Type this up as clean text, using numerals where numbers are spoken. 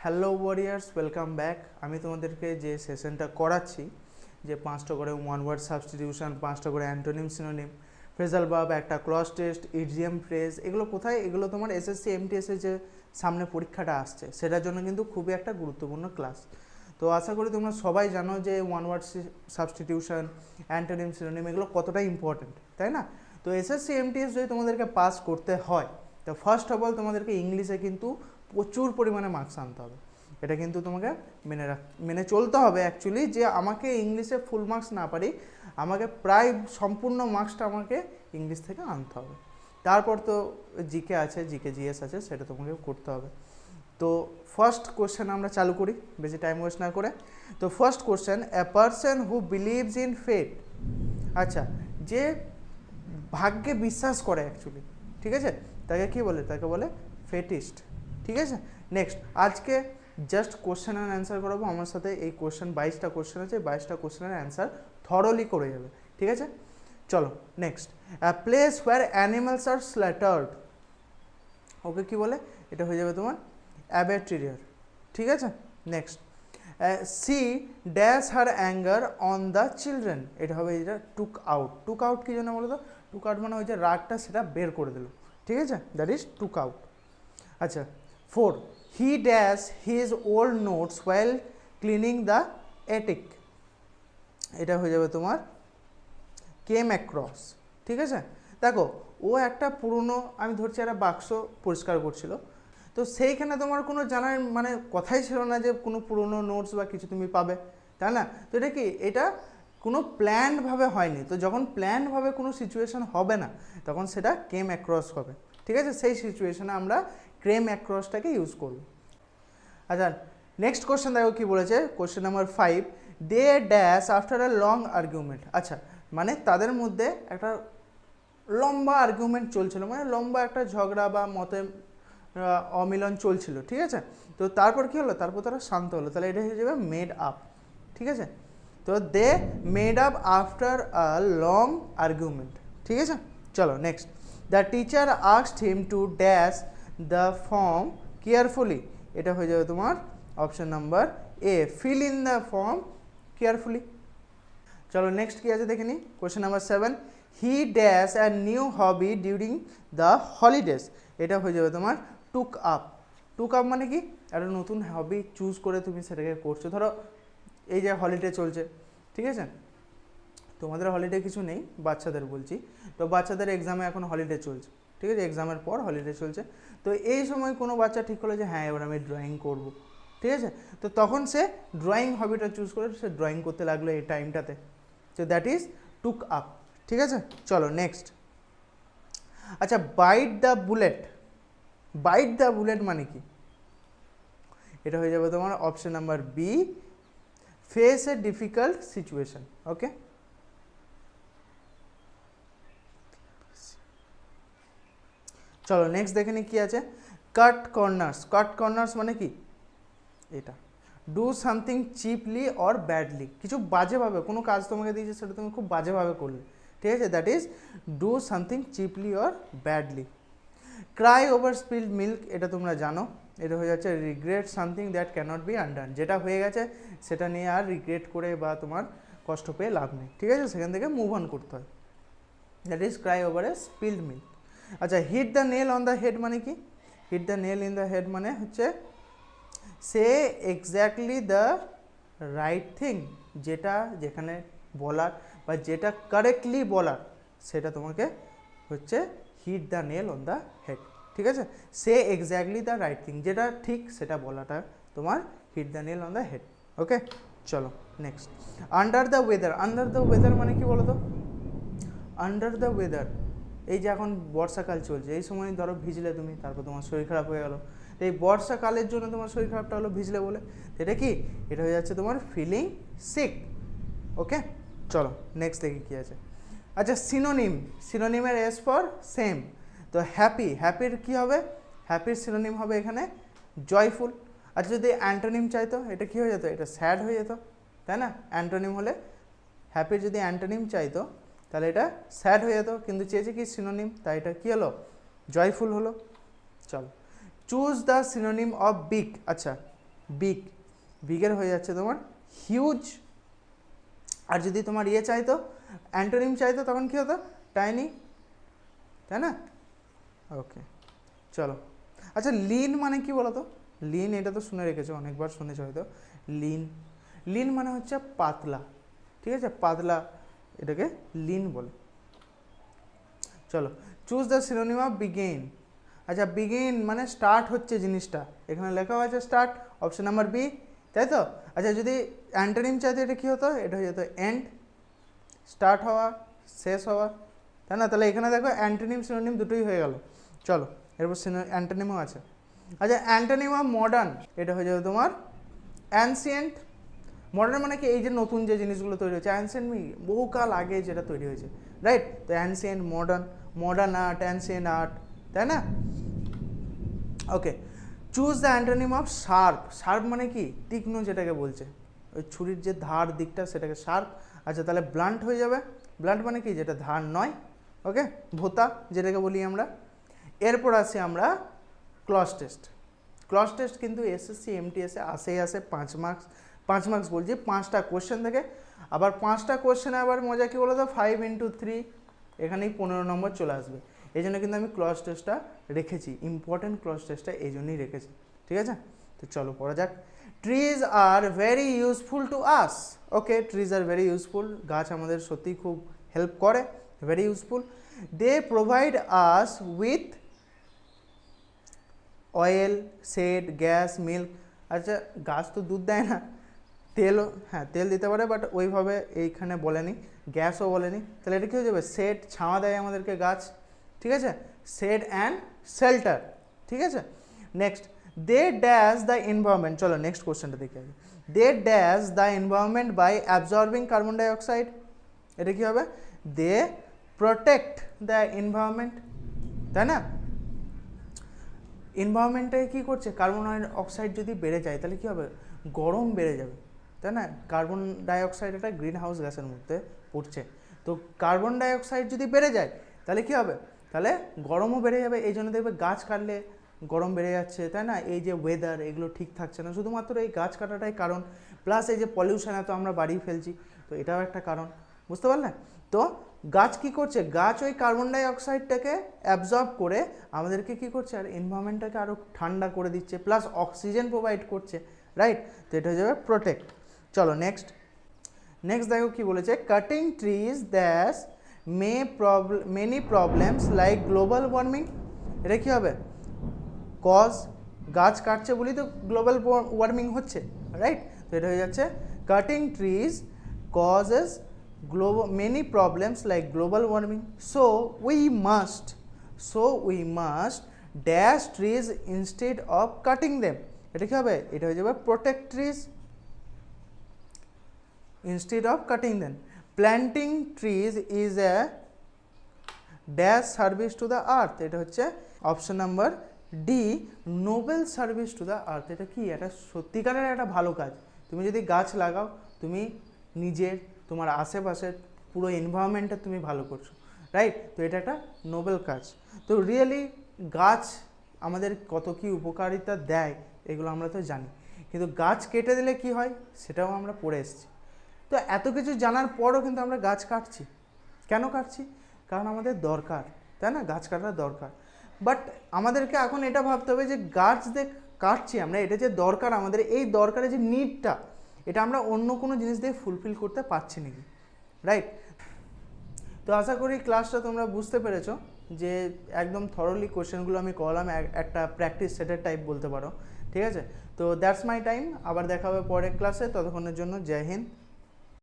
Hello warriors, welcome back. আমি তোমাদেরকে যে সেশনটা করাচ্ছি, যে 5টা করে ওয়ান ওয়ার্ড সাবস্টিটিউশন, 5টা করে অ্যান্টোনিম সিনোনিম, ফ্রেজাল ভার্ব, একটা ক্লজ টেস্ট, ইডিয়াম ফ্রেজ, এগুলো কোথায়? এগুলো তোমার এসএসসি এমটিএসের যে সামনে পরীক্ষাটা আসছে সেটার জন্য কিন্তু খুবই একটা গুরুত্বপূর্ণ ক্লাস। তো আশা করি তোমরা সবাই জানো যে one word substitution, antonym synonym এগুলো কতটা ইম্পর্টেন্ট, তাই না? তো এসএসসি এমটিএস যদি তোমাদেরকে পাস করতে হয়, তো ফার্স্ট অফ অল তোমাদেরকে ইংলিশে কিন্তু প্রচুর পরিমাণে মার্কস আনতে হবে। এটা কিন্তু তোমাকে মেনে চলতে হবে অ্যাকচুয়ালি, যে আমাকে ইংলিশে ফুল মার্কস না পারি, আমাকে প্রায় সম্পূর্ণ মার্কসটা আমাকে ইংলিশ থেকে আনতে হবে। তারপর তো জিকে আছে, জিকে জিএস আছে, সেটা তোমাকে করতে হবে। তো ফার্স্ট কোশ্চেন আমরা চালু করি, বেশি টাইম ওয়েস্ট না করে। তো first question, a person who believes in fate. আচ্ছা, যে ভাগ্যে বিশ্বাস করে অ্যাকচুয়ালি, ঠিক আছে, তাকে কি বলে? তাকে বলে ফেটিস্ট, ঠিক আছে। নেক্সট, আজকে জাস্ট কোশ্চেন অ্যান্ড অ্যান্সার করাবো। আমার সাথে এই কোশ্চেন 22টা কোশ্চেন আছে, 22টা কোশ্চেনের অ্যান্সার থরলি করে যাবে, ঠিক আছে। চলো next, a place where animals are slaughtered, okay কি বলে? এটা হয়ে যাবে তোমার অ্যাবেট্রিয়ার, ঠিক আছে। Next, she dash her anger on the children, এটা হবে এটা টুক আউট। টুক আউট কী জন্য বলো তো? টুক আউট মানে ওই যে রাগটা সেটা বের করে দিল, ঠিক আছে, দ্যাট ইজ টুক আউট। আচ্ছা, 4, he dash his old notes while cleaning the attic, এটা হয়ে যাবে তোমার কেম অ্যাক্রস, ঠিক আছে। দেখো, ও একটা পুরনো, আমি ধরছি একটা বাক্স পরিষ্কার করছিল, তো সেইখানে তোমার কোনো জানার মানে কথাই ছিল না যে কোনো পুরনো নোটস বা কিছু তুমি পাবে, তাই না? তো এটা কি, এটা কোনো প্ল্যান্ডভাবে হয়নি। তো যখন প্ল্যান্ডভাবে কোনো সিচুয়েশান হবে না, তখন সেটা কেম অ্যাক্রস হবে, ঠিক আছে। সেই সিচুয়েশানে আমরা ক্রেম অ্যাক্রসটাকে ইউজ করব। আচ্ছা, নেক্সট কোশ্চেন দেখো কী বলেছে, question number 5, they dash after a long argument. আচ্ছা, মানে তাদের মধ্যে একটা লম্বা আর্গুমেন্ট চলছিল, মানে লম্বা একটা ঝগড়া বা মতে অমিলন চলছিল, ঠিক আছে। তো তারপর কী হলো? তারপর তারা শান্ত হলো, তাহলে এটা হয়ে যাবে মেড আপ, ঠিক আছে। তো they made up after a long argument, ঠিক আছে। চলো next, the teacher asked him to dash the form carefully, এটা হয়ে যাবে তোমার option number A, fill in the form carefully. চলো নেক্সট কী আছে দেখে নিই, question number 7, he dash a new hobby during the holidays, এটা হয়ে যাবে তোমার টুক আপ। টুক আপ মানে কি? একটা নতুন হবি চুজ করে তুমি সেটাকে করছো। ধরো এই যে হলিডে চলছে, ঠিক আছে, তোমাদের হলিডে কিছু নেই, বাচ্চাদের বলছি, তো বাচ্চাদের এক্সামে এখন হলিডে চলছে, ঠিক আছে, এক্সামের পর হলিডে চলছে। তো এই সময় কোনো বাচ্চা ঠিক করলো যে হ্যাঁ এবার আমি ড্রয়িং করব, ঠিক আছে, তো তখন সে ড্রয়িং হবিটা চুজ করে সে ড্রয়িং করতে লাগলো এই টাইমটাতে, তো দ্যাট ইজ টুক আপ, ঠিক আছে। চলো নেক্সট, আচ্ছা, bite the bullet, bite the bullet মানে কি? এটা হয়ে যাবে তোমার option number B, face a difficult situation, okay. চলো নেক্সট দেখে নিই কী আছে, কাট কর্নার্স। কাট কর্নার্স মানে কি? এটা do something cheaply or badly, কিছু বাজেভাবে কোনো কাজ তোমাকে দিয়েছে সেটা তুমি খুব বাজেভাবে করলে, ঠিক আছে, that is do something cheaply or badly. Cry over spilled milk, এটা তোমরা জানো, এটা হয়ে যাচ্ছে regret something that cannot be undone, যেটা হয়ে গেছে সেটা নিয়ে আর রিগ্রেট করে বা তোমার কষ্ট পেয়ে লাভ নেই, ঠিক আছে, সেখান থেকে মুভ অন করতে হয়, that is cry over a spilled milk. আচ্ছা, hit the nail on the head মানে কি? Hit the nail in the head মানে হচ্ছে say exactly the right thing, যেটা যেখানে বলার বা যেটা কারেক্টলি বলার সেটা তোমাকে হচ্ছে hit the nail on the head, ঠিক আছে। Say exactly the right thing, যেটা ঠিক সেটা বলাটা তোমার hit the nail on the head, okay. চলো next, under the weather. Under the weather মানে কি বলো তো? আন্ডার দ্য ওয়েদার, এই যে এখন বর্ষাকাল চলছে, এই সময় ধরো ভিজলে তুমি, তারপর তোমার শরীর খারাপ হয়ে গেল, তো এই বর্ষাকালের জন্য তোমার শরীর খারাপটা হলো ভিজলে বলে, এটা কি? এটা হয়ে যাচ্ছে তোমার ফিলিং সিক, ওকে। চলো নেক্সট দেখি কী আছে। আচ্ছা, সিনোনিম, সিনোনিমের এস ফর সেম। তো হ্যাপি, হ্যাপির কী হবে? হ্যাপির সিনোনিম হবে এখানে জয়ফুল। আচ্ছা, যদি অ্যান্টোনিম চাইতো, এটা কী হয়ে যেত? এটা স্যাড হয়ে যেত, তাই না? অ্যান্টোনিম হলে, হ্যাপির যদি অ্যান্টোনিম চাইতো তাহলে এটা স্যাড হয়ে যেত, কিন্তু চেয়েছে কি সিনোনিম, তাই এটা কী হলো? জয়ফুল হলো। চলো, choose the synonym of big. আচ্ছা, বিগ, বিগের হয়ে যাচ্ছে তোমার হিউজ। আর যদি তোমার ইয়ে চাইতো, অ্যান্টোনিম চাইতো, তখন কী হতো? টাইনি, তাই না? ওকে, চলো। আচ্ছা, লিন মানে কি বলো তো? লিন, এটা তো শুনে রেখেছো, অনেকবার শুনেছো হয়তো। লিন, লিন মানে হচ্ছে পাতলা, ঠিক আছে? পাতলা, এটাকে লিন বলে। চলো, choose the synonym of begin. আচ্ছা, বিগিন মানে স্টার্ট হচ্ছে জিনিসটা, এখানে লেখা আছে স্টার্ট, অপশন নাম্বার বি, তাই তো? আচ্ছা, যদি অ্যান্টোনিম চাইতো, এটা কী হতো? এটা হয়ে যেত এন্ড, স্টার্ট হওয়া, শেষ হওয়া, তাই না? তাহলে এখানে দেখো অ্যান্টোনিম সিনোনিম দুটোই হয়ে গেল। চলো, এরপর অ্যান্টোনিমও আছে। আচ্ছা, অ্যান্টোনিম অফ মডার্ন, এটা হয়ে যাবে তোমার অ্যানসিয়েন্ট। মডার্ন মানে কি? এই যে নতুন যে জিনিসগুলো তৈরি হয়েছে, অ্যানসিয়েন্ট বহুকাল আগে যেটা তৈরি হয়েছে, রাইট? তো ancient, modern, modern art, ancient art, তাই না? Okay, choose the antonym of sharp. Sharp মানে কি? তীক্ষ্ণ, যেটাকে বলছে ওই ছুরির যে ধার দিকটা, সেটাকে শার্প। আচ্ছা, তাহলে ব্লান্ট হয়ে যাবে। ব্লান্ট মানে কি? যেটা ধার নয়। ওকে, ভোতা যেটাকে বলি আমরা। এরপর আসি আমরা ক্লজ টেস্ট। ক্লজ টেস্ট কিন্তু এসএসসি এমটিএসে আসে 5 মার্কস, 5 মার্কস বলছি, 5টা কোশ্চেন থেকে। আবার 5টা কোশ্চেনে আবার মজা কী বলো তো? 5 × 3, এখানেই 15 নম্বর চলে আসবে। এই জন্য কিন্তু আমি ক্লজ টেস্টটা রেখেছি, ইম্পর্টেন্ট ক্লজ টেস্টটা এই জন্যই রেখেছি, ঠিক আছে? তো চলো পড়া যাক। Trees are very useful to us. Okay, trees are very useful, গাছ আমাদের সত্যিই খুব হেল্প করে, very useful. They provide us with oil, shade, gas, milk. আচ্ছা, গাছ তো দুধ দেয় না, তেলও, হ্যাঁ তেল দিতে পারে, বাট ওইভাবে এইখানে বলেনি, গ্যাসও বলেনি। তাহলে এটা কী হয়ে যাবে? শেড, ছাওয়া দেয় আমাদেরকে গাছ, ঠিক আছে? শেড অ্যান্ড শেল্টার, ঠিক আছে? Next, they dash the environment. চলো নেক্সট কোশ্চেনটা দেখে আসি। They dash the environment by absorbing carbon dioxide. এটা কী হবে? দে প্রোটেক্ট দ্য এনভায়রনমেন্ট, তাই না? এনভায়রনমেন্টে কী করছে? কার্বন অক্সাইড যদি বেড়ে যায় তাহলে কী হবে? গরম বেড়ে যাবে, তাই না? কার্বন ডাইঅক্সাইড একটা গ্রিন হাউস গ্যাসের মধ্যে পড়ছে। তো কার্বন ডাইঅক্সাইড যদি বেড়ে যায় তাহলে কী হবে? তাহলে গরমও বেড়ে যাবে। এই জন্য দেখবে গাছ কাটলে গরম বেড়ে যাচ্ছে, তাই না? এই যে ওয়েদার, এগুলো ঠিক থাকছে না, শুধুমাত্র এই গাছ কাটাটাই কারণ। প্লাস এই যে পলিউশন এত আমরা বাড়িয়ে ফেলছি, তো এটাও একটা কারণ, বুঝতে পারলে? তো গাছ কি করছে? গাছ ওই কার্বন ডাই অক্সাইডটাকে অ্যাবজর্ব করে আমাদেরকে কি করছে? আর এনভায়রনমেন্টটাকে আরও ঠান্ডা করে দিচ্ছে, প্লাস অক্সিজেন প্রোভাইড করছে, রাইট? তো এটা হয়ে যাবে প্রোটেক্ট। চলো নেক্সট দেখো কি বলেছে। কাটিং ট্রিজ দ্যাশ many problems like global warming. এটা কী হবে? কজ, গাছ কাটছে বলেই তো গ্লোবাল ওয়ার্মিং হচ্ছে, রাইট? তো এটা হয়ে যাচ্ছে cutting trees causes many problems like global warming, so we must dash trees instead of cutting them. এটা কি হবে? এটা হয়ে যাবে protect trees instead of cutting them. Planting trees is a dash service to the earth. এটা হচ্ছে option number D, Nobel service to the earth. এটা কি? এটা সত্যিকারের একটা ভালো কাজ। তুমি যদি গাছ লাগাও, তুমি নিজের, তোমার আশেপাশের পুরো এনভায়রনমেন্টটা তুমি ভালো করছো, রাইট? তো এটা একটা নোবেল কাজ। তো রিয়েলি গাছ আমাদের কত কি উপকারিতা দেয় এগুলো আমরা তো জানি, কিন্তু গাছ কেটে দিলে কি হয় সেটাও আমরা পড়ে এসেছি। তো এত কিছু জানার পরও কিন্তু আমরা গাছ কাটছি। কেন কাটছি? কারণ আমাদের দরকার, তাই না? গাছ কাটার দরকার। বাট আমাদেরকে এখন এটা ভাবতে হবে যে গাছ কাটছি আমরা, এটা যে দরকার আমাদের, এই দরকারের যে নিডটা, এটা আমরা অন্য কোনো জিনিস দিয়ে ফুলফিল করতে পারছি নাকি, রাইট? তো আশা করি ক্লাসটা তোমরা বুঝতে পেরেছো, যে একদম থরলি কোশ্চেনগুলো আমি করলাম, একটা প্র্যাকটিস সেটের টাইপ বলতে পারো, ঠিক আছে? তো দ্যাটস মাই টাইম। আবার দেখা হবে পরের ক্লাসে, ততক্ষণের জন্য জয় হিন্দ।